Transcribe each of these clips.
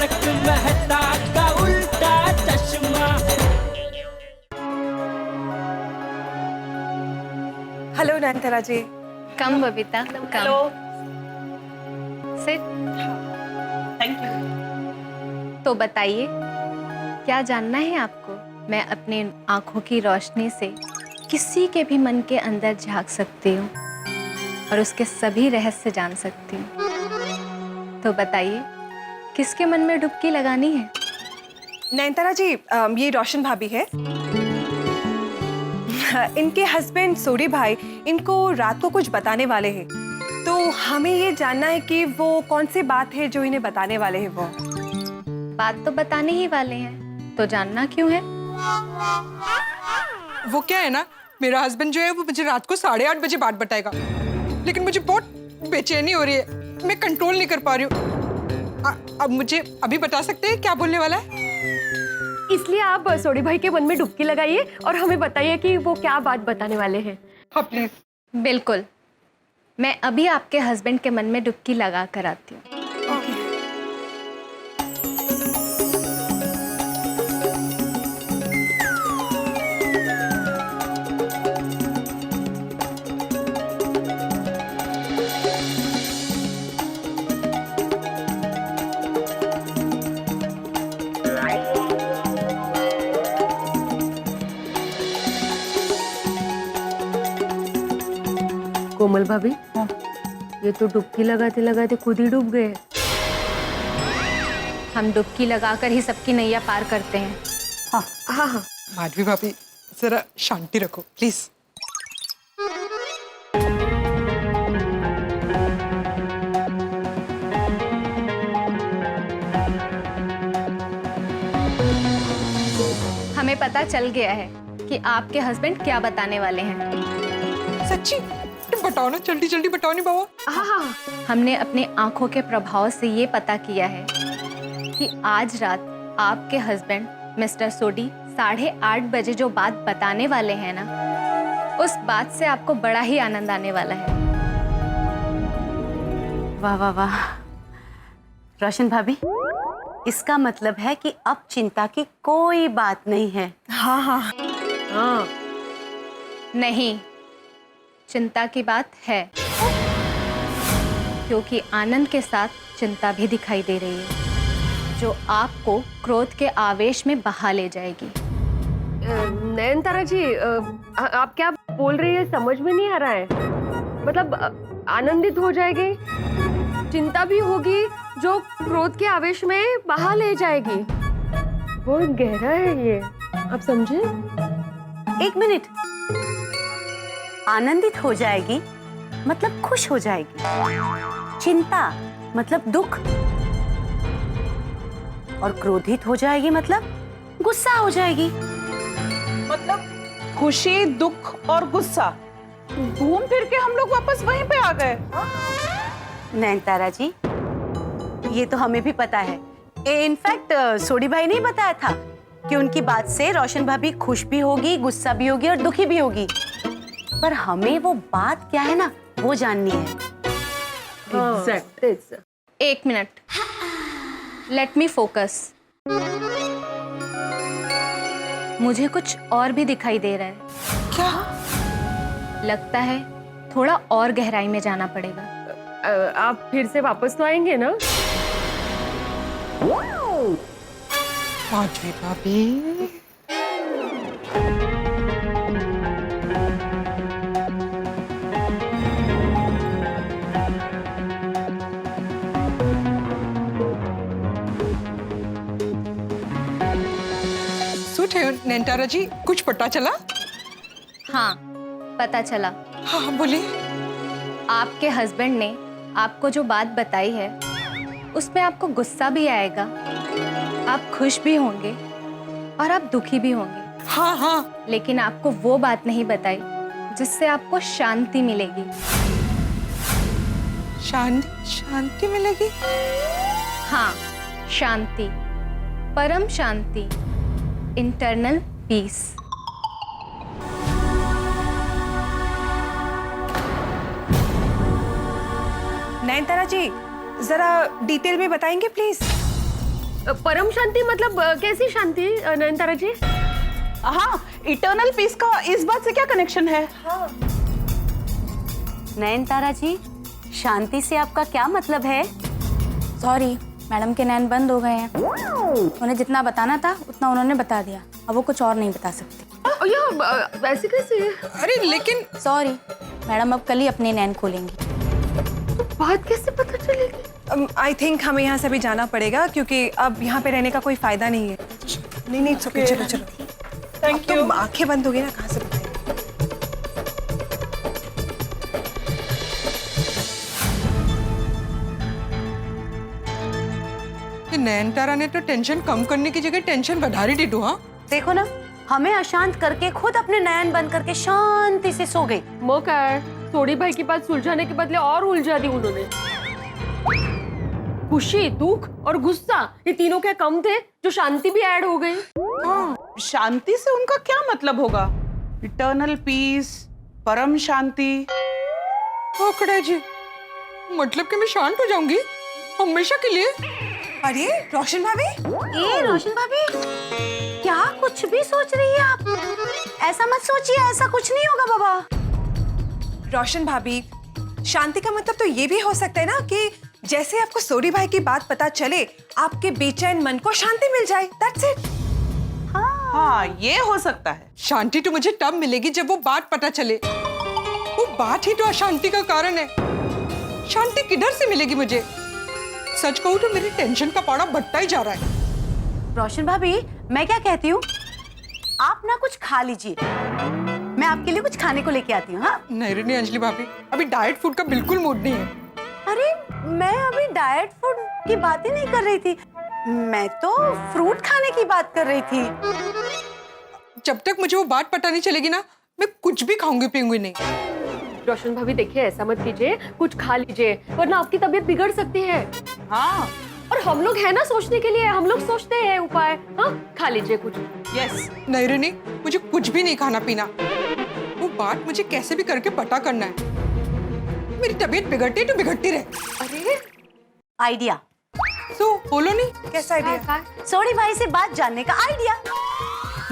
तारक मेहता का उल्टा चश्मा। Hello Nayanthara ji. Come Babita, come. Hello. Sit. Thank you. तो बताइए, क्या जानना है आपको? मैं अपने आंखों की रोशनी से किसी के भी मन के अंदर झांक सकती हूँ और उसके सभी रहस्य जान सकती हूँ। तो बताइए, किसके मन में डुबकी लगानी है? नयनतारा जी, ये रोशन भाभी है। इनके हस्बैंड सोडी भाई इनको रात को कुछ बताने वाले हैं, तो हमें ये जानना है कि वो कौन सी बात है जो इन्हें बताने वाले हैं। वो बात तो बताने ही वाले हैं, तो जानना क्यों है? वो क्या है ना, मेरा हस्बैंड जो है वो मुझे रात को 8:30 बजे बात बताएगा, लेकिन मुझे बहुत बेचैनी हो रही है, मैं कंट्रोल नहीं कर पा रही हूँ। अब मुझे अभी बता सकते हैं क्या बोलने वाला है? इसलिए आप सोडी भाई के मन में डुबकी लगाइए और हमें बताइए कि वो क्या बात बताने वाले हैं। हाँ प्लीज। बिल्कुल, मैं अभी आपके हस्बैंड के मन में डुबकी लगा कर आती हूँ। कोमल भाभी, ये तो डुबकी लगाते लगाते खुद ही डूब गए। हम डुबकी लगाकर ही सबकी नैया पार करते हैं। हाँ हाँ। माधवी भाभी, जरा शांति रखो प्लीज। हमें पता चल गया है कि आपके हस्बैंड क्या बताने वाले हैं। सच्ची? बताओ ना, जल्दी जल्दी बताओ नहीं बाबा। हाँ हाँ। हमने अपने आंखों के प्रभाव से ये पता किया है कि आज रात आपके हस्बैंड मिस्टर सोडी 8:30 बजे जो बात बताने वाले हैं ना, उस बात से आपको बड़ा ही आनंद आने वाला है। वाह वाह वाह। रोशन भाभी, इसका मतलब है कि अब चिंता की कोई बात नहीं है। हाँ हाँ हाँ। नहीं, चिंता की बात है, क्योंकि आनंद के साथ चिंता भी दिखाई दे रही है, जो आपको क्रोध के आवेश में बहा ले जाएगी। नयनतारा जी, आप क्या बोल रही है समझ में नहीं आ रहा है। मतलब आनंदित हो जाएगी, चिंता भी होगी जो क्रोध के आवेश में बहा ले जाएगी। बहुत गहरा है ये, आप समझे? एक मिनट, आनंदित हो जाएगी मतलब खुश हो जाएगी, चिंता मतलब दुख, और क्रोधित हो जाएगी मतलब गुस्सा हो जाएगी। मतलब खुशी, दुख और गुस्सा घूम फिर के हम लोग वापस वहीं पे आ गए। नयनतारा जी, ये तो हमें भी पता है। इनफैक्ट सोडी भाई ने बताया था कि उनकी बात से रोशन भाभी खुश भी होगी, गुस्सा भी होगी और दुखी भी होगी, पर हमें वो बात क्या है ना, वो जाननी है। Exactly. एक मिनट, लेट मी फोकस। मुझे कुछ और भी दिखाई दे रहा है। क्या? लगता है थोड़ा और गहराई में जाना पड़ेगा। आप फिर से वापस तो आएंगे ना? माधवी भाभी, सूट है नयनतारा जी, कुछ पता चला? हाँ, पता चला। हाँ बोलिए। आपके हस्बैंड ने आपको जो बात बताई है, उसमें आपको गुस्सा भी आएगा, आप खुश भी होंगे और आप दुखी भी होंगे। हाँ हाँ। लेकिन आपको वो बात नहीं बताई जिससे आपको शांति मिलेगी। शांति मिलेगी? हाँ, शांति, परम शांति, इंटरनल पीस। नयनतारा जी, जरा डिटेल में बताएंगे प्लीज। परम शांति मतलब कैसी शांति नयनतारा जी? हाँ, इटर्नल पीस का इस बात से क्या कनेक्शन है? नयनतारा जी, शांति से आपका क्या मतलब है? सॉरी, मैडम के नैन बंद हो गए हैं। उन्हें जितना बताना था उतना उन्होंने बता दिया, अब वो कुछ और नहीं बता सकती। वैसे कैसे? अरे लेकिन सॉरी मैडम, अब कल ही अपने नैन खोलेंगी। बात कैसे पता चलेगी? आई थिंक हमें यहाँ से भी जाना पड़ेगा क्योंकि अब यहाँ पे रहने का कोई फायदा नहीं है। नहीं okay, चलो चलो। Thank you. आंखें बंद हो गई ना, कहाँ से बताएं? नयनतारा ने तो टेंशन कम करने की जगह टेंशन बढ़ा रही थी। हाँ देखो ना, हमें अशांत करके खुद अपने नयन बंद करके शांति से सो गई। मौका सोडी भाई की बात सुलझाने के बदले और उलझा दी उन्होंने। खुशी, दुख और गुस्सा, ये तीनों क्या कम थे जो शांति भी ऐड हो गई? हाँ, शांति से उनका क्या मतलब होगा? इटर्नल पीस, परम शांति। ओकड़ा जी, मतलब कि मैं शांत हो जाऊंगी हमेशा के लिए? अरे रोशन भाभी, ए रोशन भाभी, क्या कुछ भी सोच रही है आप? ऐसा मत सोचिए, ऐसा कुछ नहीं होगा बाबा। रोशन भाभी, शांति का मतलब तो ये भी हो सकता है ना कि जैसे आपको सोडी भाई की बात पता चले, आपके बेचैन मन को शांति मिल जाए। That's it. हाँ, ये हो सकता है। शांति तो मुझे तब मिलेगी जब वो बात पता चले। वो बात ही तो अशांति का कारण है। शांति किधर से मिलेगी मुझे? सच कहूँ तो मेरी टेंशन का पारा बढ़ता ही जा रहा है। रोशन भाभी, मैं क्या कहती हूँ, आप ना कुछ खा लीजिए, मैं आपके लिए कुछ खाने को लेके आती हूँ। हाँ नहीं अंजलि भाभी, अभी डाइट फूड का बिल्कुल मूड नहीं है। अरे मैं अभी डाइट फूड की बात ही नहीं कर रही थी, मैं तो फ्रूट खाने की बात कर रही थी। जब तक मुझे वो बात पता नहीं चलेगी ना, मैं कुछ भी खाऊंगी पीऊंगी नहीं। रोशन भाभी देखिए, ऐसा मत कीजिए, कुछ खा लीजिए वरना आपकी तबीयत बिगड़ सकती है। हाँ, और हम लोग है ना सोचने के लिए, हम लोग सोचते हैं उपाय। हाँ, खा लीजिए कुछ। यस। नहीं, मुझे कुछ भी नहीं खाना पीना। वो बात मुझे कैसे भी करके पता करना है। मेरी तबीयत बिगड़ती तो बिगड़ती रहे। अरे आइडिया। तो बोलो नहीं, कैसा आइडिया? सोडी भाई से बात जानने का आइडिया।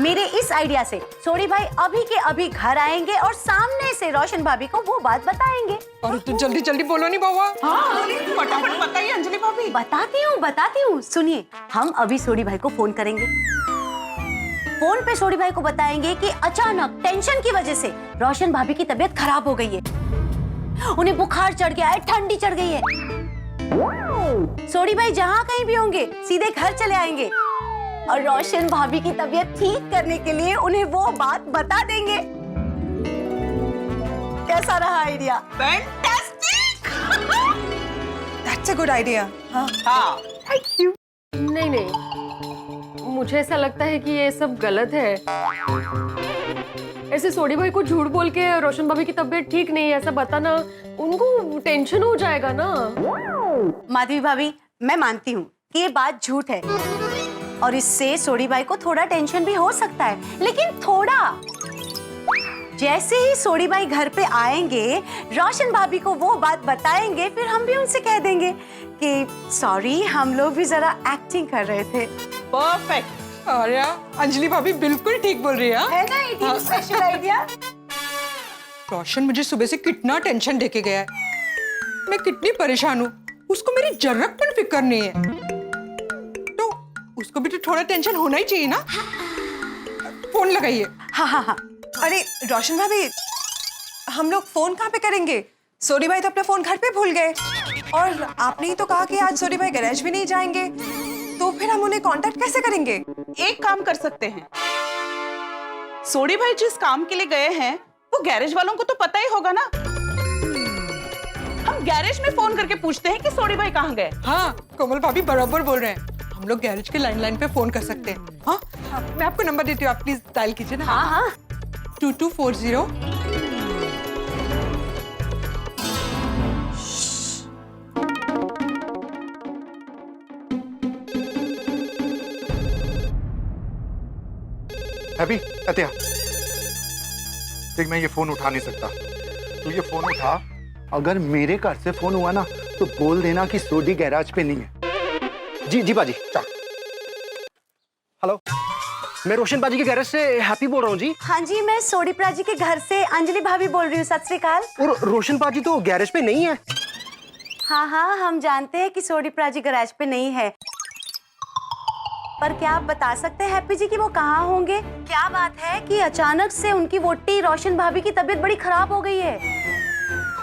मेरे इस आइडिया से सोडी भाई अभी के अभी घर आएंगे और सामने से रोशन भाभी को वो बात बताएंगे। अरे तो जल्दी जल्दी बोलो नहीं बाबा। हाँ, फटाफट बताइए अंजलि भाभी। बताती हूँ, सुनिए। हम अभी सोडी भाई को फोन करेंगे। फोन पे सोडी भाई को बताएंगे कि अचानक टेंशन की वजह से रोशन भाभी की तबीयत खराब हो गई है, उन्हें बुखार चढ़ गया है, ठंडी चढ़ गई है। सोडी भाई जहाँ कहीं भी होंगे सीधे घर चले आएंगे और रोशन भाभी की तबीयत ठीक करने के लिए उन्हें वो बात बता देंगे। कैसा रहा idea? Fantastic. That's a good idea. हाँ हाँ, थैंक यू। नहीं, मुझे ऐसा लगता है कि ये सब गलत है। ऐसे सोडी भाई को झूठ बोल के रोशन भाभी की तबीयत ठीक नहीं है ऐसा बताना, उनको टेंशन हो जाएगा ना। माधवी भाभी, मैं मानती हूँ कि ये बात झूठ है और इससे सोडी भाई को थोड़ा टेंशन भी हो सकता है, लेकिन थोड़ा। जैसे ही सोडी भाई घर पे आएंगे, रोशन भाभी को वो बात बताएंगे, फिर हम भी उनसे कह देंगे कि सॉरी, हम लोग भी जरा एक्टिंग कर रहे थे। परफेक्ट। अरे अंजलि भाभी बिल्कुल ठीक बोल रही है ना ये स्पेशल आइडिया? रोशन मुझे सुबह से कितना टेंशन देके गया है, मैं कितनी परेशान हूँ, उसको मेरी जर्रत पर फिक्र नहीं है, तो उसको भी तो थोड़ा टेंशन होना ही चाहिए ना। फोन लगाइए। हाँ। अरे रोशन भाभी, हम लोग फोन कहाँ पे करेंगे? सोडी भाई तो अपना फोन घर पे भूल गए और आपने ही तो कहा कि आज सोडी भाई गैरेज भी नहीं जाएंगे, तो फिर हम उन्हें कांटेक्ट कैसे करेंगे? एक काम कर सकते हैं, सोडी भाई जिस काम के लिए गए हैं वो गैरेज वालों को तो पता ही होगा ना। हम गैरेज में फोन करके पूछते हैं कि सोडी भाई कहाँ गए। हाँ, कोमल भाभी बराबर बोल रहे हैं, हम लोग गैरेज के लाइन पे फोन कर सकते हैं। हाँ, मैं आपको नंबर देती हूँ, आप प्लीज डायल कीजिए ना। हाँ। 2240। अभी अत्या देख, मैं ये फोन उठा नहीं सकता, तू ये फोन उठा। अगर मेरे घर से फोन हुआ ना तो बोल देना कि सोडी गैराज पे नहीं है। जी बाजी, चल। हेलो, मैं रोशन बाजी के गैरेज से हैप्पी बोल रहा हूँ जी। हाँ जी, मैं सोडीप्रा जी के घर से अंजलि भाभी बोल रही हूँ। सत श्री अकाल। और रोशन बाजी तो गैरेज पे नहीं है। हाँ हाँ, हम जानते हैं कि सोडीप्रा जी गैरेज पे नहीं है, पर क्या आप बता सकते हैं हैप्पी जी कि वो कहाँ होंगे? क्या बात है कि अचानक से उनकी वोटी रोशन भाभी की तबीयत बड़ी खराब हो गई है।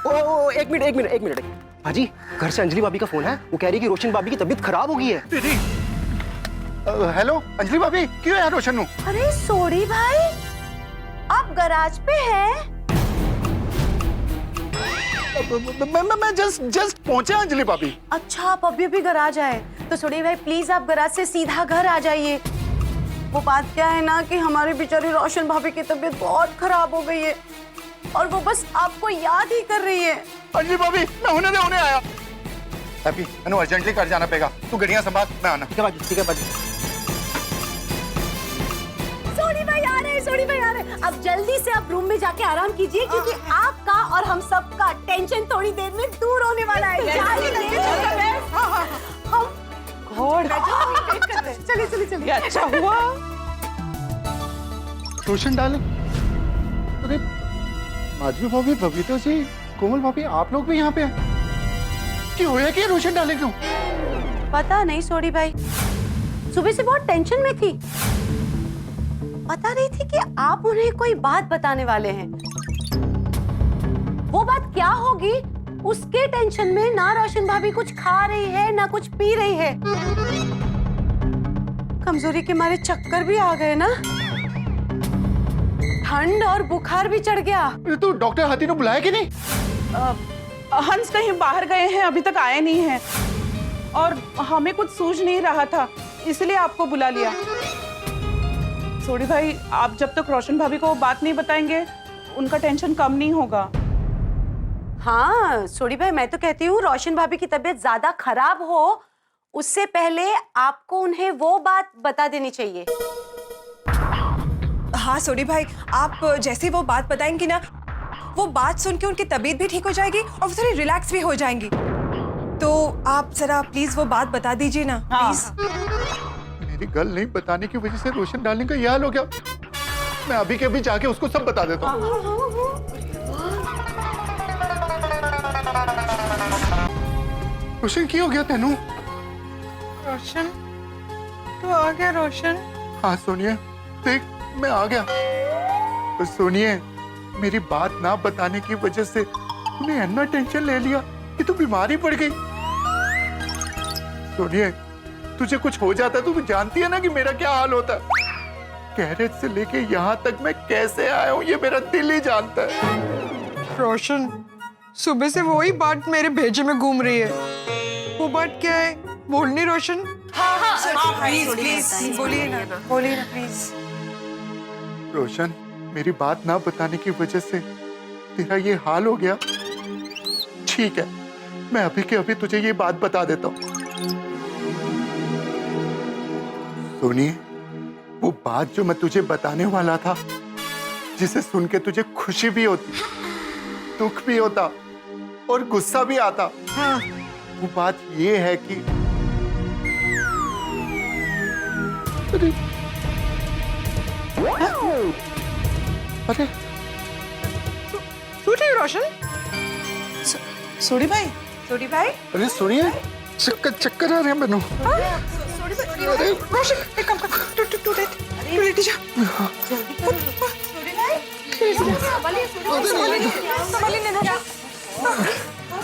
ओ एक मिनट बाजी, घर से अंजलि भाभी का फोन है, वो कह रही है कि रोशन भाभी की तबीयत खराब हो गई है। हेलो अंजलि भाभी, क्यों है रोशन? अरे सोडी भाई, आप गैराज पे हैं? मैं जस्ट पहुंचा अंजलि भाभी। अच्छा, आप अभी भी गैराज आए तो सोडी भाई प्लीज आप गैराज से सीधा घर आ जाइए। वो बात क्या है ना कि हमारी बेचारी रोशन भाभी की तबीयत बहुत खराब हो गई है और वो बस आपको याद ही कर रही है। अंजलि भाभी, मैं होने आया। हैप्पी, मैंने अर्जेंटली घर जाना पड़ेगा, तू गड़ियां संभाल, मैं आना। ठीक है बाजी। सोडी भाई आ रहे हैं, सोडी भाई आ रहे हैं। अब जल्दी से आप रूम में जाके आराम कीजिए क्योंकि आपका और हम सबका टेंशन थोड़ी देर में दूर होने वाला है। चलिए। अच्छा हुआ। रोशन डार्लिंग, अरे माधवी भाभी, बबीता जी, कोमल भाभी, आप लोग भी यहाँ पे हैं? क्या होया कि रोशन डार्लिंग क्यों? पता नहीं सोडी भाई, सुबह से बहुत टेंशन में थी, पता नहीं थी कि आप उन्हें कोई बात बताने वाले हैं। वो बात क्या होगी उसके टेंशन में ना रोशन भाभी कुछ खा रही है ना कुछ पी रही है। कमजोरी के मारे चक्कर भी आ गए ना, ठंड और बुखार भी चढ़ गया। तो डॉक्टर हाथी ने बुलाया कि नहीं? हंस कहीं बाहर गए हैं, अभी तक आए नहीं हैं और हमें कुछ सूझ नहीं रहा था, इसलिए आपको बुला लिया। सोडी भाई, आप जब तक रोशन भाभी को बात नहीं बताएंगे उनका टेंशन कम नहीं होगा। हाँ सोडी भाई, मैं तो कहती हूँ रोशन भाभी की तबीयत ज्यादा खराब हो उससे पहले आपको उन्हें वो बात बता देनी चाहिए। हाँ सोडी भाई, आप जैसे वो बात बताएंगी ना, वो बात सुन के उनकी तबीयत भी ठीक हो जाएगी और वो थोड़ी रिलैक्स भी हो जाएंगी। तो आप जरा प्लीज वो बात बता दीजिए ना, प्लीज। मेरी गल नहीं बताने की वजह से रोशन डार्लिंग का ये हाल हो गया। मैं अभी के अभी जाके उसको सब बता देता हूँ। रोशन की हो गया तेनू? रोशन, तू आ गया रोशन? हाँ सोनिए, देख मैं आ गया। तो सोनिए, मेरी बात ना बताने की वजह से तूने इतना टेंशन ले लिया कि तू बीमार ही पड़ गई। सोनिए, तुझे कुछ हो जाता तो तू जानती है ना कि मेरा क्या हाल होता। गैरेज से लेके यहाँ तक मैं कैसे आया हूँ ये मेरा दिल ही जानता है। रोशन, सुबह से वही बात मेरे भेजे में घूम रही है। वो बात क्या है? बोलनी रोशन। प्लीज प्लीज बोलिए ना प्लीज। रोशन, मेरी बात ना बताने की वजह से तेरा ये हाल हो गया। ठीक है, मैं अभी के अभी तुझे ये बात बता देता हूँ। सोनी, वो बात जो मैं तुझे बताने वाला था, जिसे सुन के तुझे खुशी भी होती, दुख भी होता और गुस्सा भी आता, हाँ, वो बात ये है कि अरे तू ठीक रोशन? सोडी भाई, अरे सुनिए, चक्कर आ रहे हैं मैनू। अरे रोशन, एक काम कर, तू लेट जा।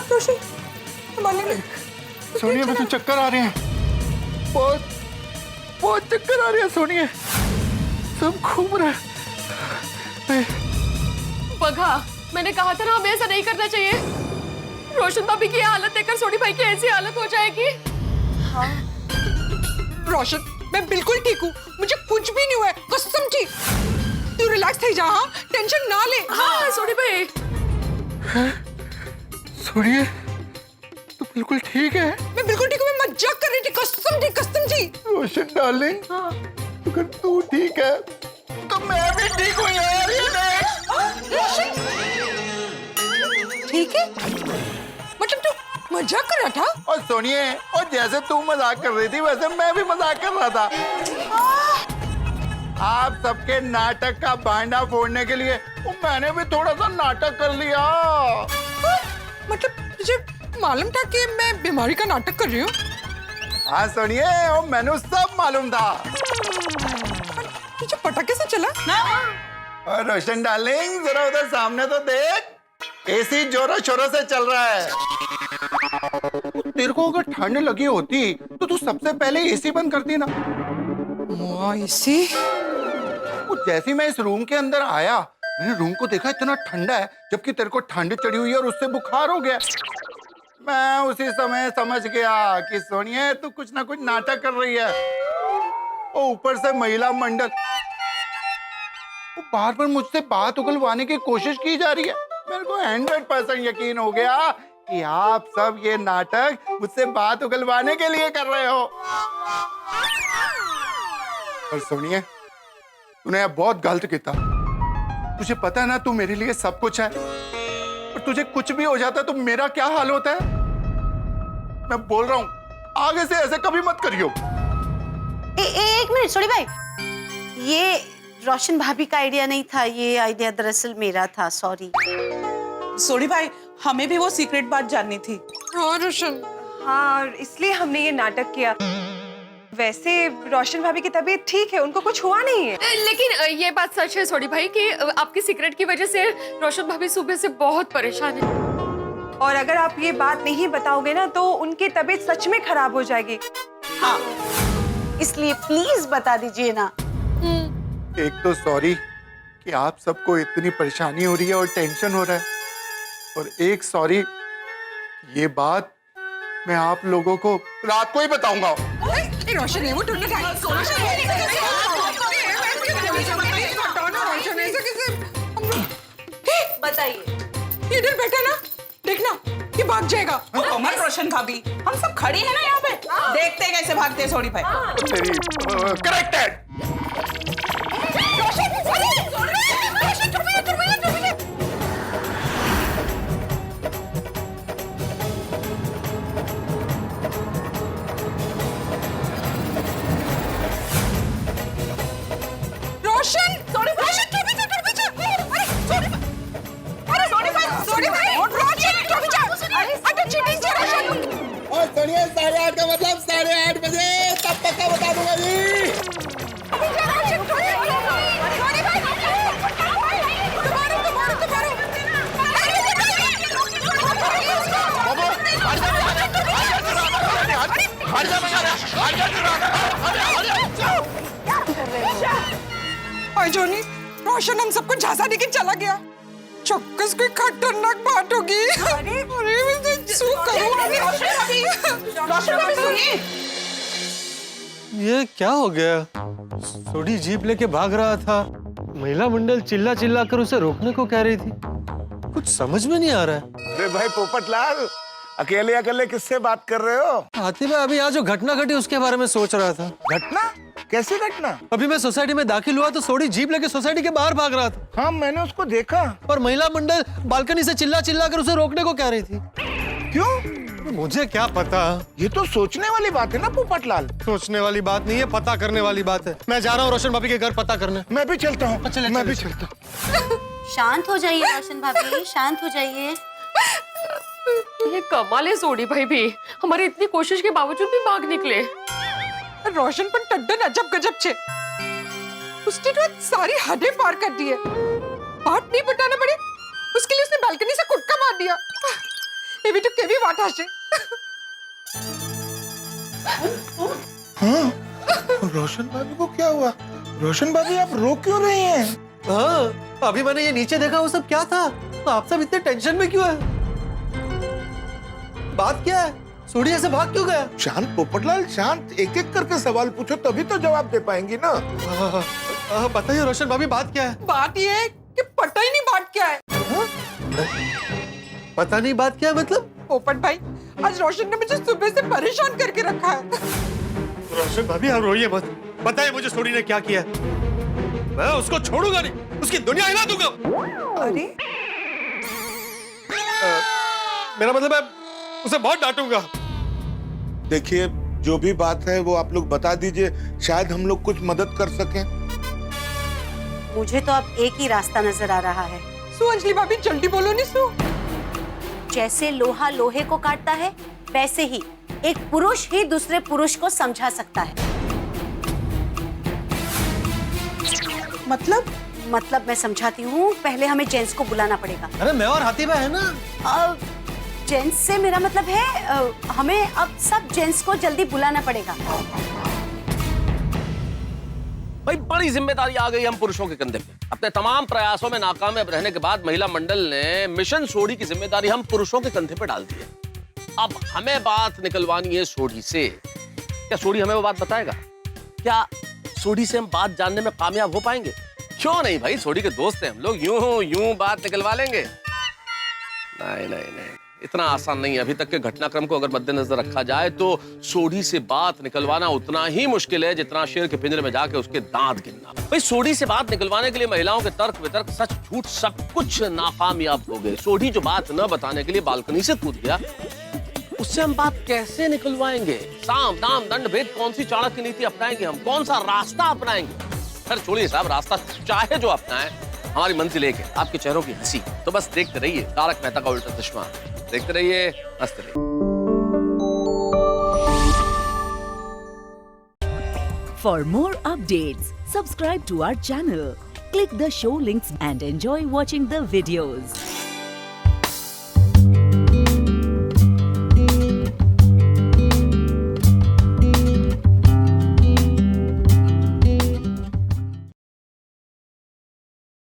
रोशन, सोनिए, मुझे चक्कर आ रहे हैं, बहुत चक्कर आ रहे हैं। सोनिए, सब घूम रहा है। बघा, मैंने कहा था ना हमें ऐसा नहीं करना चाहिए। रोशन भाभी की हालत देखकर सोडी भाई की ऐसी हालत हो जाएगी। हाँ रोशन, मैं बिल्कुल ठीक हूँ, मुझे कुछ भी नहीं हुआ है, कसम ठीक। तू रिलैक्स थी जा, हाँ, टेंशन ना ले। हाँ सोडी भाई। सोनिए, तू बिल्कुल ठीक है? मैं बिल्कुल ठीक हूँ, मैं मजाक कर रही थी, कसम थी। रोशन डार्लिंग, अगर तू ठीक है तो मैं भी ठीक हूँ यार। ये रोशन ठीक है? मतलब तू मजाक कर रहा था? और सोनिए, और जैसे तू मजाक कर रही थी वैसे मैं भी मजाक कर रहा था। आप सबके नाटक का भांडा फोड़ने के लिए मैंने भी थोड़ा सा नाटक कर लिया। मतलब तुझे मालूम था कि मैं बीमारी का नाटक कर रही हूँ? हाँ सुनिए, वो मैंने सब मालूम था। तुझे पता कैसे चला? और रोशन डार्लिंग, जरा उधर सामने तो देख, एसी जोरों शोरों से चल रहा है। तेरे को अगर ठंड लगी होती तो तू सबसे पहले एसी बंद करती ना। एसी? जैसे ही मैं इस रूम के अंदर आया, मैंने रूम को देखा, इतना ठंडा है, जबकि तेरे को ठंड चढ़ी हुई है और उससे बुखार हो गया। मैं उसी समय समझ गया कि सोनिया तू कुछ ना कुछ नाटक कर रही है। और ऊपर से महिला मंडल, वो बार बार मुझसे बात उगलवाने की कोशिश की जा रही है। मेरे को 100% यकीन हो गया कि आप सब ये नाटक मुझसे बात उगलवाने के लिए कर रहे हो। और सुनिए, तूने अब बहुत गलत किया। तुझे पता है ना, तू मेरे लिए सब कुछ है, और तुझे कुछ भी हो जाता है तो मेरा क्या हाल होता है। मैं बोल रहा हूं, आगे से ऐसे कभी मत करियो। एक मिनट सोडी भाई, ये रोशन भाभी का आइडिया नहीं था, ये आइडिया दरअसल मेरा था। सॉरी सोडी भाई, हमें भी वो सीक्रेट बात जाननी थी। हाँ रोशन। हाँ, और इसलिए हमने ये नाटक किया। वैसे रोशन भाभी की तबीयत ठीक है, उनको कुछ हुआ नहीं है। लेकिन ये बात सच है सोडी भाई कि आपकी सीक्रेट की वजह से रोशन भाभी सुबह से बहुत परेशान है। और अगर आप ये बात नहीं बताओगे ना तो उनकी तबीयत सच में खराब हो जाएगी। हाँ, इसलिए प्लीज बता दीजिए ना। एक तो सॉरी कि आप सबको इतनी परेशानी हो रही है और टेंशन हो रहा है, और एक सॉरी, ये बात मैं आप लोगों को रात को ही बताऊंगा। रोशन है वो, ढूंढना चाहिए। बताइए। इधर बैठा ना, देखना ये भाग जाएगा। अमर रोशन भाभी, हम सब खड़े हैं ना यहाँ पे, देखते हैं कैसे भागते हैं सोडी भाई। करेक्टेड। और सुनिए, 8:30 का मतलब 8:30 बजे, तब पक्का बता दूंगा जी। जोनी, रोशन हम सबको झांसा देके चला गया। चौक्कस कोई खतरनाक बात होगी। अरे मैं सू सुनिए, ये क्या हो गया? सोडी जीप लेके भाग रहा था, महिला मंडल चिल्ला चिल्ला कर उसे रोकने को कह रही थी। कुछ समझ में नहीं आ रहा है। अरे भाई पोपटलाल, अकेले अकेले किससे बात कर रहे हो? आती मैं अभी यहाँ जो घटना घटी उसके बारे में सोच रहा था। घटना? कैसी घटना? अभी मैं सोसाइटी में दाखिल हुआ तो सोडी जीप लेके सोसाइटी के बाहर भाग रहा था। हाँ, मैंने उसको देखा। और महिला मंडल बालकनी से चिल्ला चिल्ला कर उसे रोकने को कह रही थी। क्यों? मुझे क्या पता। ये तो सोचने वाली बात है ना पोपटलाल। सोचने वाली बात नहीं है, पता करने वाली बात है। मैं जा रहा हूँ रोशन भाभी के घर पता करने। मैं भी चलता हूँ। मैं भी चलता हूँ। शांत हो जाइए रोशन भाभी, शांत हो जाइए। ये कमाल है सोडी भाई भी, हमारी इतनी कोशिश के बावजूद भी भाग निकले। रोशन पण टड्डन अजब गजब छे। उसने तो सारी हदें पार कर दी है। बात नहीं बताना पड़े, उसके लिए उसने बालकनी से कुटका मार दिया। ये भी तो केवी बात है। हाँ, रोशन भाभी को क्या हुआ? रोशन भाभी, आप रो क्यों रही हैं? हाँ, अभी मैंने ये नीचे देखा, वो सब क्या था? आप सब इतने टेंशन में क्यों है? बात क्या है? सोडी ऐसे भाग क्यों गया? शांत पोपटलाल, शांत। एक एक करके सवाल पूछो तभी तो जवाब दे पाएंगी ना। बताइए रोशन भाभी, बात क्या है? बात ये है कि पता ही नहीं बात क्या है। पता नहीं बात क्या है मतलब? पोपट भाई, आज रोशन ने मुझे सुबह से परेशान करके रखा है। रोशन भाभी, आप रोइए मत। बताइए मुझे सोडी ने क्या किया? मैं उसको छोड़ूंगा नहीं, उसकी दुनिया हिला दूंगा। अरे मेरा मतलब है उसे बहुत डांटूंगा। देखिए, जो भी बात है वो आप लोग बता दीजिए, शायद हम लोग कुछ मदद कर सकें। मुझे तो अब एक ही रास्ता नजर आ रहा है। सु अंजलि भाभी जल्दी बोलो नहीं सु। जैसे लोहा लोहे को काटता है, वैसे ही एक पुरुष ही दूसरे पुरुष को समझा सकता है। मतलब मैं समझाती हूँ, पहले हमें जेंट्स को बुलाना पड़ेगा। अरे मैं और हाथीबा है ना। जेंट्स से मेरा मतलब है हमें अब सब जेंट्स को जल्दी बुलाना पड़ेगा। भाई बड़ी जिम्मेदारी आ गई हम पुरुषों के कंधे पे। अपने तमाम प्रयासों में नाकामयाब रहने के बाद महिला मंडल ने मिशन सोढ़ी की जिम्मेदारी हम पुरुषों के कंधे पे डाल दी है। अब हमें बात निकलवानी है सोढ़ी से। क्या सोढ़ी हमें वो बात बताएगा? क्या सोढ़ी से हम बात जानने में कामयाब हो पाएंगे? क्यों नहीं भाई, सोढ़ी के दोस्त हैं हम लोग, यूं बात निकलवा लेंगे। नहीं, इतना आसान नहीं है। अभी तक के घटनाक्रम को अगर मद्देनजर रखा जाए तो सोढ़ी से बात निकलवाना उतना ही मुश्किल है जितना शेर के पिंजरे में जाके उसके दांत गिनना। भाई सोढ़ी से बात निकलवाने के लिए महिलाओं के तर्क वितर्क, सच झूठ सब कुछ नाकामयाब हो गए। सोढ़ी जो बात न बताने के लिए बालकनी से कूद गया, उससे हम बात कैसे निकलवाएंगे? साम दाम दंड भेद कौन सी चाणक्य नीति अपनाएंगे हम? कौन सा रास्ता अपनाएंगे? खैर छोड़िए साहब, रास्ता चाहे जो अपनाए, हमारी मंजिल एक है, आपके चेहरों की हंसी। तो बस देखते रहिए तारक मेहता का उल्टा चश्मा, देखते रहिए, हंसते रहिए। For more updates, subscribe to our channel, click the show links and enjoy watching the videos.